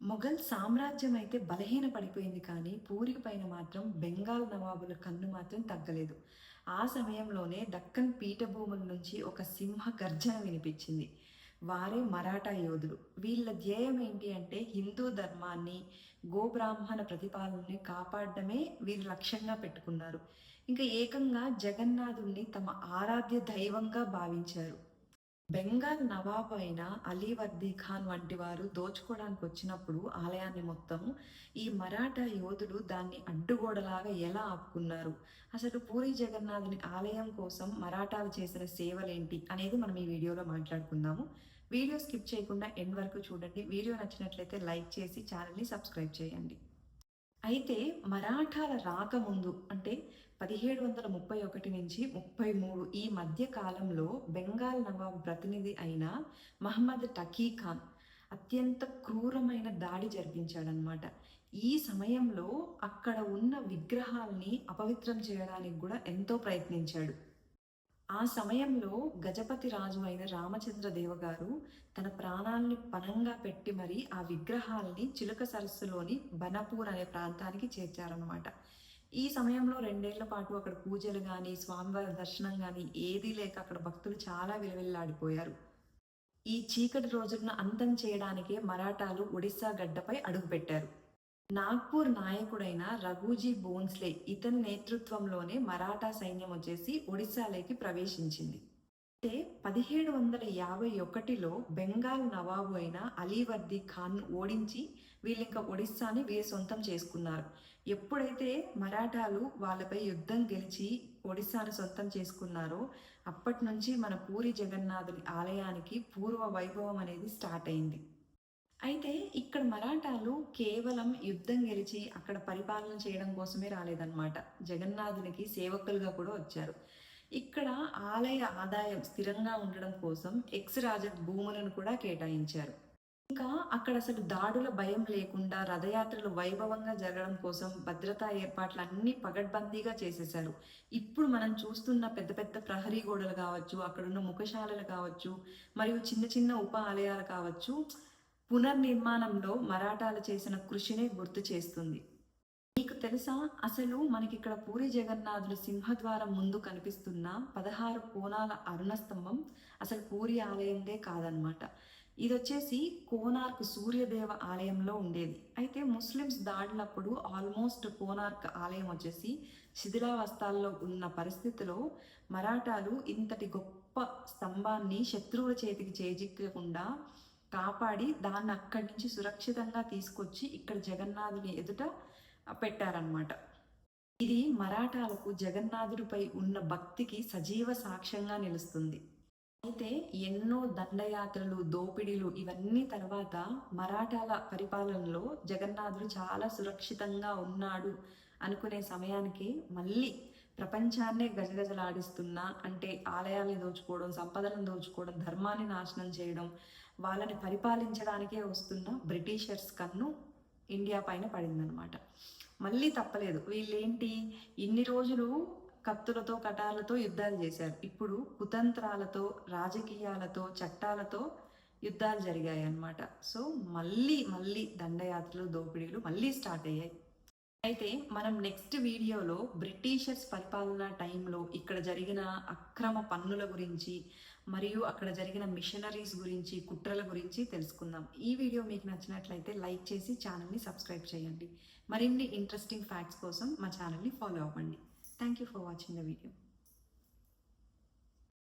మొఘల్ సామ్రాజ్యం అయితే బలహీనపడిపోయింది కానీ పూరి పైన మాత్రం బెంగాల్ నవాబుల కన్ను మాత్రం తగ్గలేదు. ఆ సమయంలోనే దక్కన్ పీఠభూముల నుంచి ఒక సింహ గర్జన వినిపించింది. వారే మరాఠా యోధులు. వీళ్ళ ధ్యేయం ఏంటి అంటే హిందూ ధర్మాన్ని, గోబ్రాహ్మణ ప్రతిపాదనని కాపాడడమే వీరు లక్ష్యంగా పెట్టుకున్నారు. ఇంకా ఏకంగా జగన్నాథుణ్ణి తమ ఆరాధ్య దైవంగా భావించారు. బెంగాల్ నవాబు అయిన అలీవర్దీ ఖాన్ వంటి వారు దోచుకోవడానికి వచ్చినప్పుడు ఆలయాన్ని మొత్తం ఈ మరాఠా యోధులు దాన్ని అడ్డుగోడలాగా ఎలా ఆపుకున్నారు, అసలు పూరి జగన్నాథుని ఆలయం కోసం మరాఠాలు చేసిన సేవలేంటి అనేది మనం ఈ వీడియోలో మాట్లాడుకుందాము. వీడియో స్కిప్ చేయకుండా ఎండ్ వరకు చూడండి. వీడియో నచ్చినట్లయితే లైక్ చేసి ఛానల్ని సబ్స్క్రైబ్ చేయండి. అయితే మరాఠాల రాకముందు అంటే 1731 నుంచి 33 ఈ మధ్య కాలంలో బెంగాల్ నవాబ్ ప్రతినిధి అయిన మహమ్మద్ టకీ ఖాన్ అత్యంత క్రూరమైన దాడి జరిపించాడనమాట. ఈ సమయంలో అక్కడ ఉన్న విగ్రహాల్ని అపవిత్రం చేయడానికి కూడా ఎంతో ప్రయత్నించాడు. ఆ సమయంలో గజపతి రాజు అయిన రామచంద్రదేవ గారు తన ప్రాణాలని పణంగా పెట్టి మరి ఆ విగ్రహాలని చిలుక సరస్సులోని బనపూర్ అనే ప్రాంతానికి చేర్చారనమాట. ఈ సమయంలో 2 ఏళ్ల పాటు అక్కడ పూజలు కానీ స్వామివారి దర్శనం కానీ ఏదీ లేక అక్కడ భక్తులు చాలా విలవిల్లాడిపోయారు. ఈ చీకటి రోజులను అంతం చేయడానికే మరాఠాలు ఒడిశా గడ్డపై అడుగుపెట్టారు. నాగ్పూర్ నాయకుడైన రఘుజీ బోన్స్లే ఇతని నేతృత్వంలోనే మరాఠా సైన్యం వచ్చేసి ఒడిశాలోకి ప్రవేశించింది. అయితే 1751లో బెంగాల్ నవాబు అయిన అలీవర్దీ ఖాన్ ఓడించి వీళ్ళింకా ఒడిస్సాని వీరి సొంతం చేసుకున్నారు. ఎప్పుడైతే మరాఠాలు వాళ్ళపై యుద్ధం గెలిచి ఒడిస్సాని సొంతం చేసుకున్నారో అప్పటి నుంచి మన పూరి జగన్నాథుని ఆలయానికి పూర్వ వైభవం అనేది స్టార్ట్ అయింది. అయితే ఇక్కడ మరాఠాలు కేవలం యుద్ధం గెలిచి అక్కడ పరిపాలన చేయడం కోసమే రాలేదన్నమాట. జగన్నాథునికి సేవకులుగా కూడా వచ్చారు. ఇక్కడ ఆలయ ఆదాయం స్థిరంగా ఉండడం కోసం ఎక్స్ రాజత్ భూములను కూడా కేటాయించారు. ఇంకా అక్కడ అసలు దాడుల భయం లేకుండా రథయాత్రలు వైభవంగా జరగడం కోసం భద్రతా ఏర్పాట్లు అన్ని పగడ్బందీగా చేసేశారు. ఇప్పుడు మనం చూస్తున్న పెద్ద పెద్ద ప్రహరీ గోడలు కావచ్చు, అక్కడున్న ముఖశాలలు కావచ్చు, మరియు చిన్న చిన్న ఉప ఆలయాలు కావచ్చు, పునర్నిర్మాణంలో మరాఠాలు చేసిన కృషినే గుర్తు చేస్తుంది. మీకు తెలుసా, అసలు మనకి ఇక్కడ పూరి జగన్నాథుడు సింహద్వారం ముందు కనిపిస్తున్న 16 కోణాల అరుణస్తంభం అసలు పూరి ఆలయందే కాదనమాట. ఇది వచ్చేసి కోనార్క్ సూర్యదేవ ఆలయంలో ఉండేది. అయితే ముస్లిమ్స్ దాడినప్పుడు ఆల్మోస్ట్ కోనార్క్ ఆలయం వచ్చేసి శిథిలావస్థల్లో ఉన్న పరిస్థితిలో మరాఠాలు ఇంతటి గొప్ప స్తంభాన్ని శత్రువుల చేతికి చేజిక్కకుండా కాపాడి దాన్ని అక్కడి నుంచి సురక్షితంగా తీసుకొచ్చి ఇక్కడ జగన్నాథుని ఎదుట పెట్టారనమాట. ఇది మరాఠాలకు జగన్నాథుడిపై ఉన్న భక్తికి సజీవ సాక్ష్యంగా నిలుస్తుంది. అయితే ఎన్నో దండయాత్రలు, దోపిడీలు ఇవన్నీ తర్వాత మరాఠాల పరిపాలనలో జగన్నాథుడు చాలా సురక్షితంగా ఉన్నాడు అనుకునే సమయానికి మళ్ళీ ప్రపంచాన్నే గజగజలాడిస్తున్న, అంటే ఆలయాల్ని దోచుకోవడం, సంపదలను దోచుకోవడం, ధర్మాన్ని నాశనం చేయడం, వాళ్ళని పరిపాలించడానికే వస్తున్న బ్రిటిషర్స్ కన్ను ఇండియా పైన పడిందనమాట. మళ్ళీ తప్పలేదు. వీళ్ళేంటి, ఇన్ని రోజులు కత్తులతో కటాలతో యుద్ధాలు చేశారు. ఇప్పుడు కుతంత్రాలతో, రాజకీయాలతో, చట్టాలతో యుద్ధాలు జరిగాయి అన్నమాట. సో మళ్ళీ దండయాత్రలు, దోపిడీలు మళ్ళీ స్టార్ట్ అయ్యాయి. అయితే మనం నెక్స్ట్ వీడియోలో బ్రిటిషర్స్ పరిపాలన టైంలో ఇక్కడ జరిగిన అక్రమ పన్నుల గురించి మరియు అక్కడ జరిగిన మిషనరీస్ గురించి, కుట్రల గురించి తెలుసుకుందాం. ఈ వీడియో మీకు నచ్చినట్లయితే లైక్ చేసి ఛానల్ని సబ్స్క్రైబ్ చేయండి. మరిన్ని ఇంట్రెస్టింగ్ ఫ్యాక్ట్స్ కోసం మా ఛానల్ని ఫాలో అవ్వండి. Thank you for watching the video.